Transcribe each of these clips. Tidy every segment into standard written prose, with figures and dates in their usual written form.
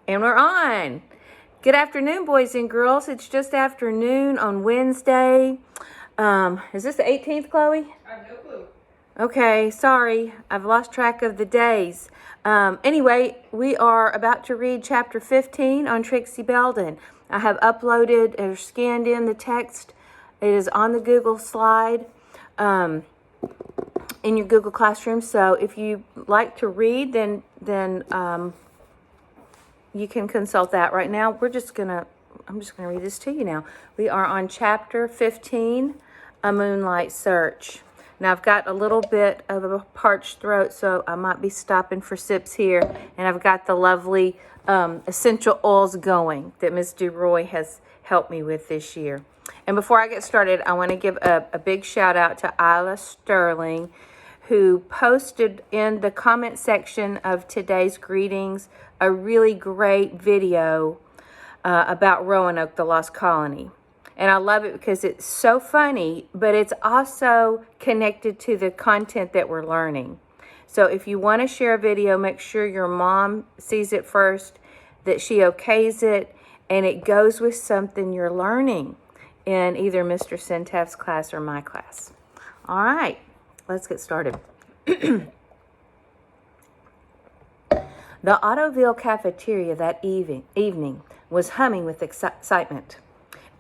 And we're on. Good afternoon, boys and girls. It's just afternoon on Wednesday. Is this the 18th, Chloe? I have no clue. Okay, sorry. I've lost track of the days. Anyway, we are about to read chapter 15 on Tricia Belden. I have uploaded or scanned in the text. It is on the Google slide in your Google Classroom. So if you like to read, then you can consult that. Right now, I'm just gonna read this to you now. We are on chapter 15, A Moonlight Search. Now, I've got a little bit of a parched throat, so I might be stopping for sips here. And I've got the lovely essential oils going that Ms. DeRoy has helped me with this year. And before I get started, I want to give a big shout out to Isla Sterling, who posted in the comment section of today's greetings a really great video about Roanoke, the Lost Colony. And I love it because it's so funny, but it's also connected to the content that we're learning. So if you want to share a video, make sure your mom sees it first, that she okays it, and it goes with something you're learning in either Mr. Centav's class or my class. All right, let's get started. The Ottoville cafeteria that evening was humming with excitement.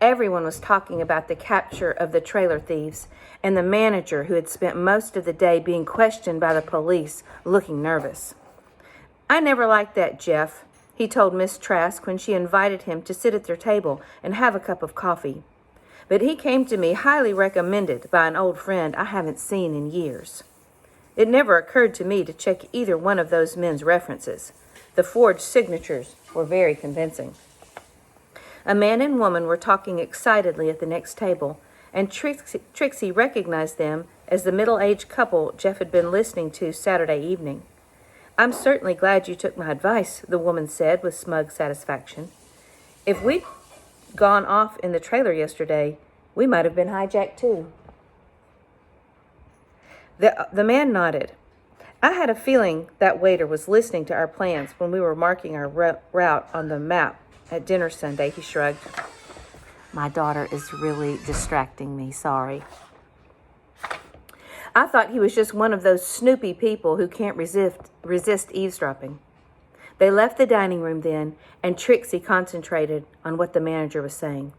Everyone was talking about the capture of the trailer thieves and the manager who had spent most of the day being questioned by the police, looking nervous. "I never liked that Jeff," he told Miss Trask when she invited him to sit at their table and have a cup of coffee. "But he came to me highly recommended by an old friend I haven't seen in years." It never occurred to me to check either one of those men's references. The forged signatures were very convincing. A man and woman were talking excitedly at the next table, and Trixie recognized them as the middle-aged couple Jeff had been listening to Saturday evening. "I'm certainly glad you took my advice," the woman said with smug satisfaction. "If we'd gone off in the trailer yesterday, we might have been hijacked too." The man nodded. "I had a feeling that waiter was listening to our plans when we were marking our route on the map at dinner Sunday," he shrugged. My daughter is really distracting me, sorry. "I thought he was just one of those snoopy people who can't resist eavesdropping." They left the dining room then, and Trixie concentrated on what the manager was saying.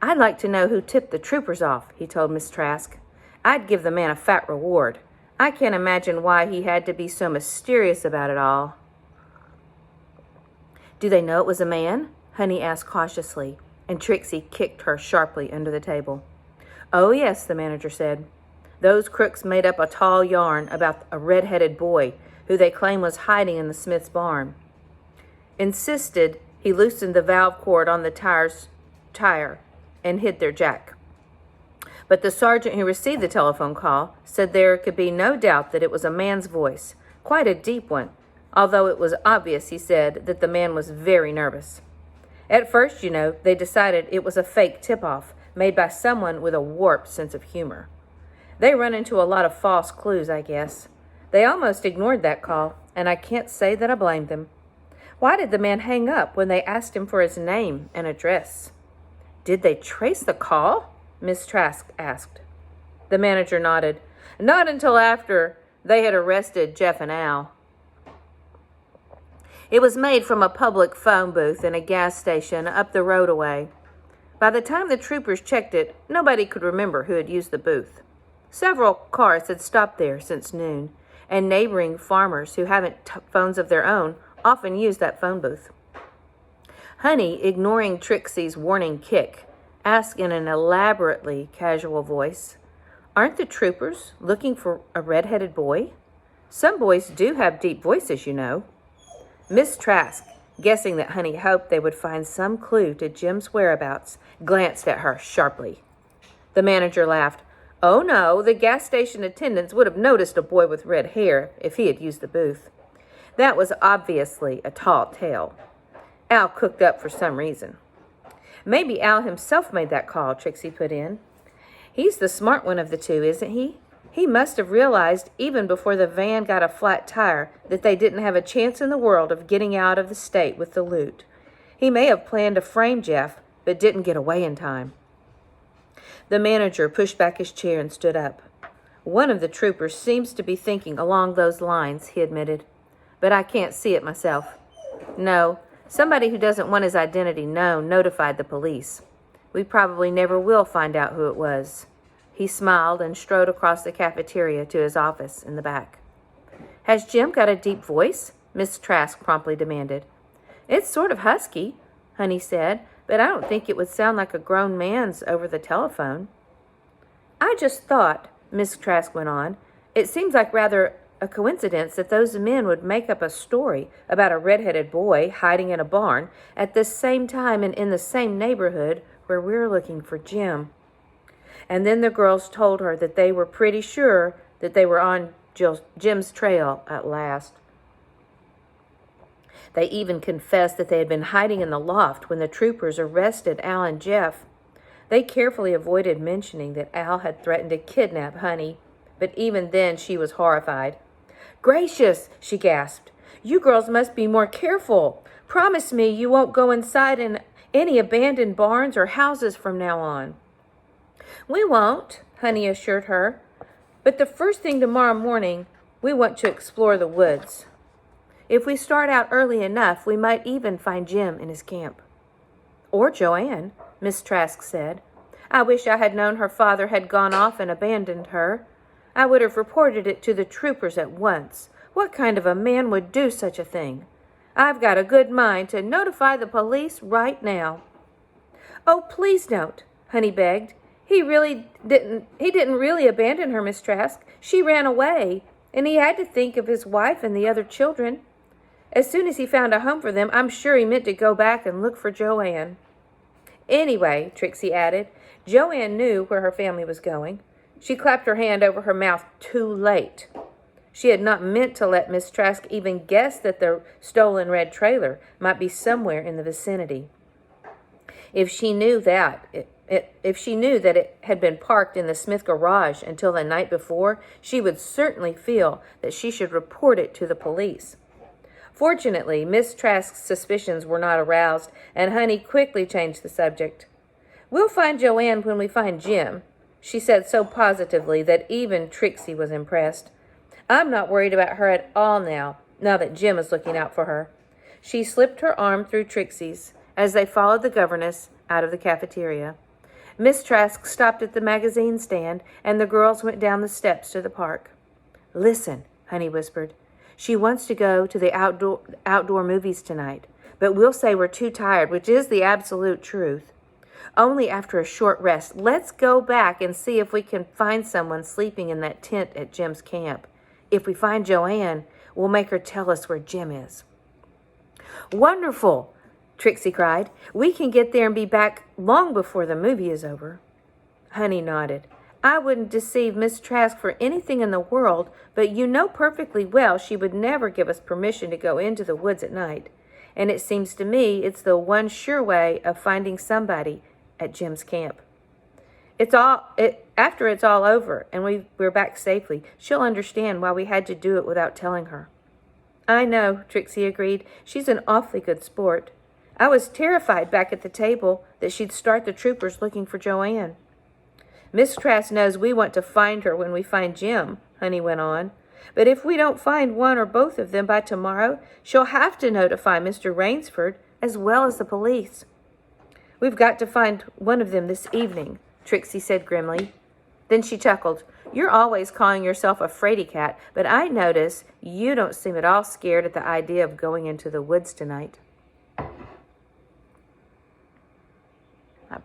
"I'd like to know who tipped the troopers off," he told Miss Trask. "I'd give the man a fat reward. I can't imagine why he had to be so mysterious about it all." "Do they know it was a man?" Honey asked cautiously, and Trixie kicked her sharply under the table. "Oh, yes," the manager said. "Those crooks made up a tall yarn about a red-headed boy who they claim was hiding in the Smith's barn. Insisted he loosened the valve cord on the tire and hid their jack. But the sergeant who received the telephone call said there could be no doubt that it was a man's voice, quite a deep one, although it was obvious, he said, that the man was very nervous. At first, they decided it was a fake tip-off made by someone with a warped sense of humor. They run into a lot of false clues, I guess. They almost ignored that call, and I can't say that I blamed them. Why did the man hang up when they asked him for his name and address?" "Did they trace the call?" Miss Trask asked. The manager nodded. "Not until after they had arrested Jeff and Al. It was made from a public phone booth in a gas station up the road away. By the time the troopers checked it, nobody could remember who had used the booth. Several cars had stopped there since noon, and neighboring farmers who haven't phones of their own often use that phone booth." Honey, ignoring Trixie's warning kick, asked in an elaborately casual voice, "Aren't the troopers looking for a red-headed boy? Some boys do have deep voices, Miss Trask, guessing that Honey hoped they would find some clue to Jim's whereabouts, glanced at her sharply. The manager laughed. "Oh no, the gas station attendants would have noticed a boy with red hair if he had used the booth. That was obviously a tall tale. Al cooked up for some reason." "Maybe Al himself made that call," Trixie put in. "He's the smart one of the two, isn't he? He must have realized, even before the van got a flat tire, that they didn't have a chance in the world of getting out of the state with the loot. He may have planned to frame Jeff, but didn't get away in time. The manager pushed back his chair and stood up. One of the troopers seems to be thinking along those lines, he admitted. But I can't see it myself. No, somebody who doesn't want his identity known notified the police. We probably never will find out who it was. He smiled and strode across the cafeteria to his office in the back. Has Jim got a deep voice? Miss Trask promptly demanded. It's sort of husky, Honey said, but I don't think it would sound like a grown man's over the telephone. I just thought, Miss Trask went on, it seems like rather a coincidence that those men would make up a story about a red-headed boy hiding in a barn at the same time and in the same neighborhood where we're looking for Jim. And then the girls told her that they were pretty sure that they were on Jim's trail at last. They even confessed that they had been hiding in the loft when the troopers arrested Al and Jeff. They carefully avoided mentioning that Al had threatened to kidnap Honey, but even then she was horrified. Gracious, she gasped. You girls must be more careful. Promise me you won't go inside in any abandoned barns or houses from now on. We won't, Honey assured her. But the first thing tomorrow morning, we want to explore the woods. If we start out early enough, we might even find Jim in his camp. Or Joanne, Miss Trask said. I wish I had known her father had gone off and abandoned her. I would have reported it to the troopers at once. What kind of a man would do such a thing? I've got a good mind to notify the police right now. Oh, please don't, Honey begged. He didn't really abandon her, Miss Trask. She ran away, and he had to think of his wife and the other children. As soon as he found a home for them, I'm sure he meant to go back and look for Joanne. Anyway, Trixie added, Joanne knew where her family was going. She clapped her hand over her mouth too late. She had not meant to let Miss Trask even guess that the stolen red trailer might be somewhere in the vicinity. If she knew that it had been parked in the Smith garage until the night before, she would certainly feel that she should report it to the police. Fortunately, Miss Trask's suspicions were not aroused, and Honey quickly changed the subject. We'll find Joanne when we find Jim, she said so positively that even Trixie was impressed. I'm not worried about her at all now that Jim is looking out for her. She slipped her arm through Trixie's as they followed the governess out of the cafeteria. Miss Trask stopped at the magazine stand, and the girls went down the steps to the park. Listen, Honey whispered. She wants to go to the outdoor movies tonight, but we'll say we're too tired, which is the absolute truth. Only after a short rest. Let's go back and see if we can find someone sleeping in that tent at Jim's camp. If we find Joanne, we'll make her tell us where Jim is. Wonderful, Trixie cried. We can get there and be back long before the movie is over. Honey nodded. I wouldn't deceive Miss Trask for anything in the world, but you know perfectly well she would never give us permission to go into the woods at night. And it seems to me it's the one sure way of finding somebody at Jim's camp. After it's all over and we're back safely, she'll understand why we had to do it without telling her. I know, Trixie agreed. She's an awfully good sport. I was terrified back at the table that she'd start the troopers looking for Joanne. Miss Trask knows we want to find her when we find Jim, Honey went on. But if we don't find one or both of them by tomorrow, she'll have to notify Mr. Rainsford as well as the police. We've got to find one of them this evening, Trixie said grimly. Then she chuckled. You're always calling yourself a fraidy cat, but I notice you don't seem at all scared at the idea of going into the woods tonight.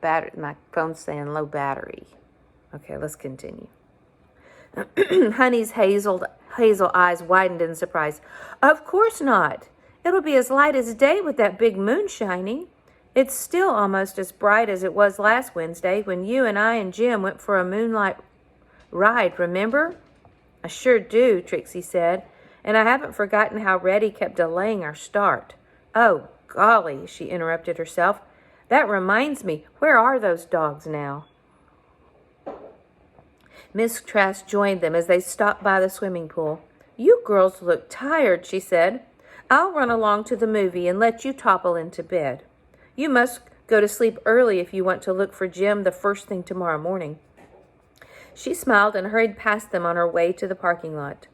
My phone's saying low battery. Okay, let's continue. Honey's hazel eyes widened in surprise. Of course not. It'll be as light as day with that big moon shining. It's still almost as bright as it was last Wednesday when you and I and Jim went for a moonlight ride, remember? I sure do, Trixie said, and I haven't forgotten how Reddy kept delaying our start. Oh, golly, she interrupted herself. That reminds me, where are those dogs now? Mistress joined them as they stopped by the swimming pool. "You girls look tired," she said. "I'll run along to the movie and let you topple into bed. You must go to sleep early if you want to look for Jim the first thing tomorrow morning." She smiled and hurried past them on her way to the parking lot.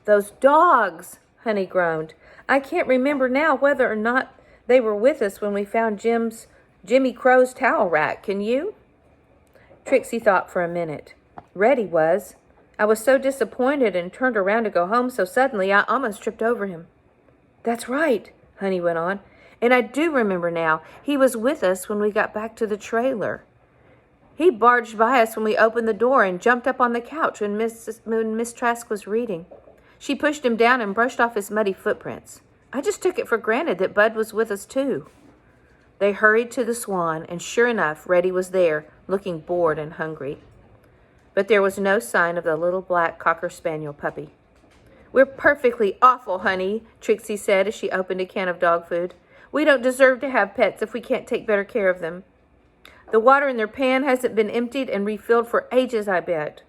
"Those dogs!" Honey groaned. "I can't remember now whether or not they were with us when we found Jimmy Crow's towel rack. Can you?" Trixie thought for a minute. "Reddy was. I was so disappointed and turned around to go home so suddenly I almost tripped over him." "That's right," Honey went on. "And I do remember now. He was with us when we got back to the trailer. He barged by us when we opened the door and jumped up on the couch when Miss Trask was reading. She pushed him down and brushed off his muddy footprints. I just took it for granted that Bud was with us too." They hurried to the Swan, and sure enough, Reddy was there, looking bored and hungry. But there was no sign of the little black Cocker Spaniel puppy. "We're perfectly awful, Honey," Trixie said as she opened a can of dog food. "We don't deserve to have pets if we can't take better care of them. The water in their pan hasn't been emptied and refilled for ages, I bet."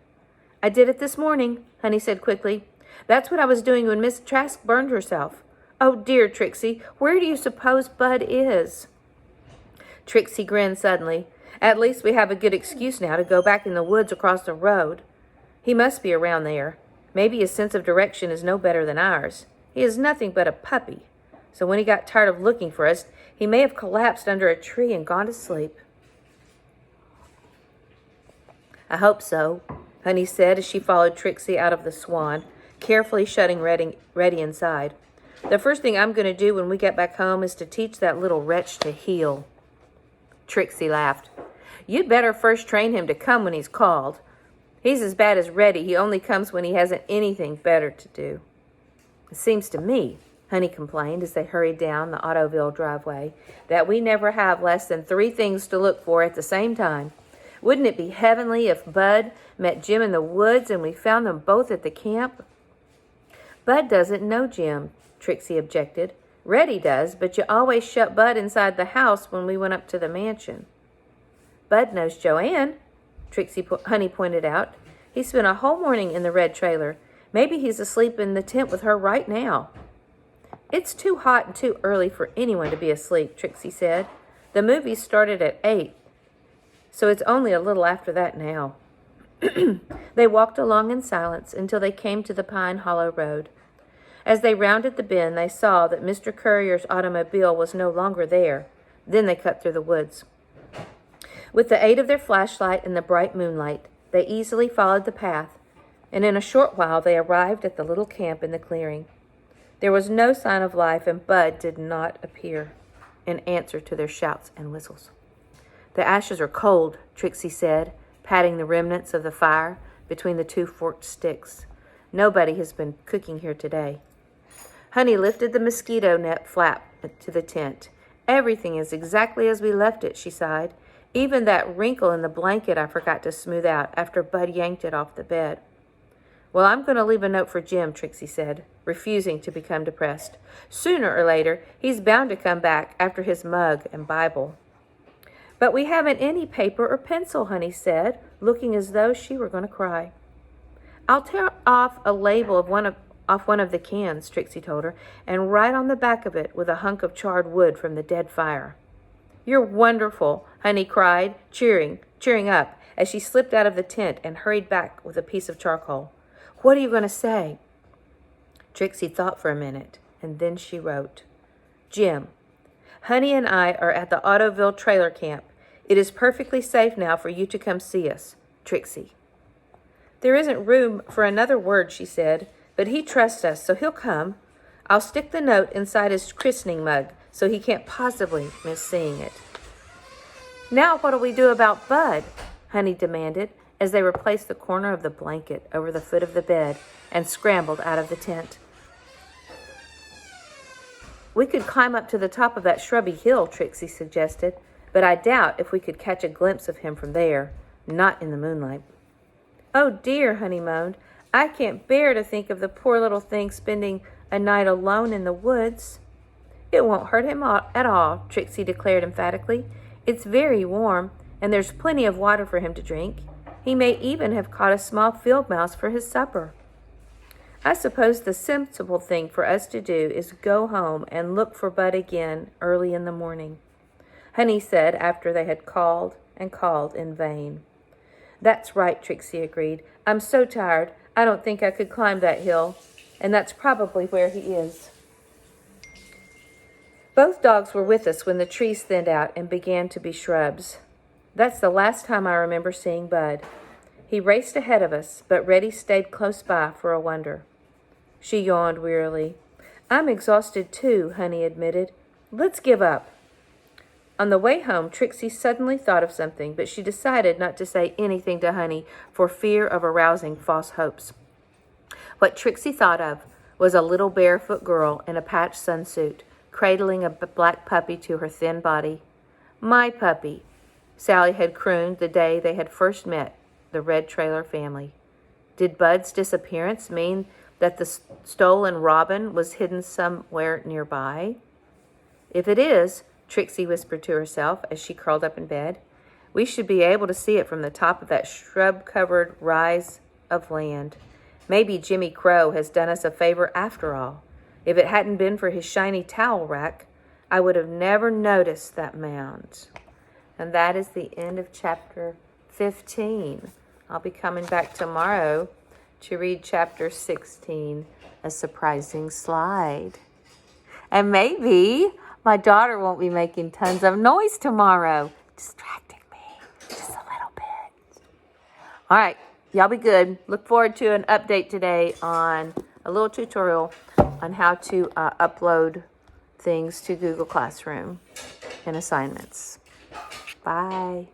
"I did it this morning," Honey said quickly. "That's what I was doing when Miss Trask burned herself. Oh, dear, Trixie, where do you suppose Bud is?" Trixie grinned suddenly. "At least we have a good excuse now to go back in the woods across the road. He must be around there. Maybe his sense of direction is no better than ours. He is nothing but a puppy. So when he got tired of looking for us, he may have collapsed under a tree and gone to sleep." "I hope so," Honey said as she followed Trixie out of the Swan, carefully shutting Reddy inside. "The first thing I'm going to do when we get back home is to teach that little wretch to heel." Trixie laughed. "You'd better first train him to come when he's called. He's as bad as Reddy. He only comes when he hasn't anything better to do." "It seems to me," Honey complained as they hurried down the Autoville driveway, "that we never have less than 3 things to look for at the same time. Wouldn't it be heavenly if Bud met Jim in the woods and we found them both at the camp?" "Bud doesn't know Jim," Trixie objected. "Reddy does, but you always shut Bud inside the house when we went up to the mansion." "Bud knows Joanne," Honey pointed out. "He spent a whole morning in the red trailer. Maybe he's asleep in the tent with her right now." "It's too hot and too early for anyone to be asleep," Trixie said. "The movie started at 8, so it's only a little after that now." They walked along in silence until they came to the Pine Hollow Road. As they rounded the bend, they saw that Mr. Courier's automobile was no longer there. Then they cut through the woods. With the aid of their flashlight and the bright moonlight, they easily followed the path, and in a short while they arrived at the little camp in the clearing. There was no sign of life, and Bud did not appear in answer to their shouts and whistles. "The ashes are cold," Trixie said, patting the remnants of the fire between the 2 forked sticks. "Nobody has been cooking here today." Honey lifted the mosquito net flap to the tent. "Everything is exactly as we left it," she sighed. "Even that wrinkle in the blanket I forgot to smooth out after Bud yanked it off the bed." "Well, I'm going to leave a note for Jim," Trixie said, refusing to become depressed. "Sooner or later, he's bound to come back after his mug and Bible." "But we haven't any paper or pencil," Honey said, looking as though she were going to cry. "I'll tear off a label off one of the cans," Trixie told her, "and write on the back of it with a hunk of charred wood from the dead fire." "You're wonderful," Honey cried, cheering up as she slipped out of the tent and hurried back with a piece of charcoal. "What are you going to say?" Trixie thought for a minute, and then she wrote, "Jim, Honey and I are at the Autoville trailer camp. It is perfectly safe now for you to come see us. Trixie." "There isn't room for another word," she said, "but he trusts us, so he'll come. I'll stick the note inside his christening mug so he can't possibly miss seeing it." "Now what'll we do about Bud?" Honey demanded as they replaced the corner of the blanket over the foot of the bed and scrambled out of the tent. "We could climb up to the top of that shrubby hill," Trixie suggested, "but I doubt if we could catch a glimpse of him from there, not in the moonlight." "Oh dear," Honey moaned, "I can't bear to think of the poor little thing spending a night alone in the woods." "It won't hurt him at all," Trixie declared emphatically. "It's very warm, and there's plenty of water for him to drink. He may even have caught a small field mouse for his supper. I suppose the sensible thing for us to do is go home and look for Bud again early in the morning," Honey said after they had called and called in vain. "That's right," Trixie agreed. "I'm so tired, I don't think I could climb that hill, and that's probably where he is." Both dogs were with us when the trees thinned out and began to be shrubs. That's the last time I remember seeing Bud. He raced ahead of us, but Reddy stayed close by for a wonder. She yawned wearily. "I'm exhausted too," Honey admitted. "Let's give up." On the way home, Trixie suddenly thought of something, but she decided not to say anything to Honey for fear of arousing false hopes. What Trixie thought of was a little barefoot girl in a patched sunsuit, cradling a black puppy to her thin body. "My puppy," Sally had crooned the day they had first met the Red Trailer family. Did Bud's disappearance mean that the stolen robin was hidden somewhere nearby? "If it is," Trixie whispered to herself as she curled up in bed, "we should be able to see it from the top of that shrub-covered rise of land. Maybe Jimmy Crow has done us a favor after all. If it hadn't been for his shiny towel rack, I would have never noticed that mound." And that is the end of chapter 15. I'll be coming back tomorrow to read chapter 16, A Surprising Slide. And maybe my daughter won't be making tons of noise tomorrow, distracting me just a little bit. All right, y'all be good. Look forward to an update today on a little tutorial on how to upload things to Google Classroom and assignments. Bye.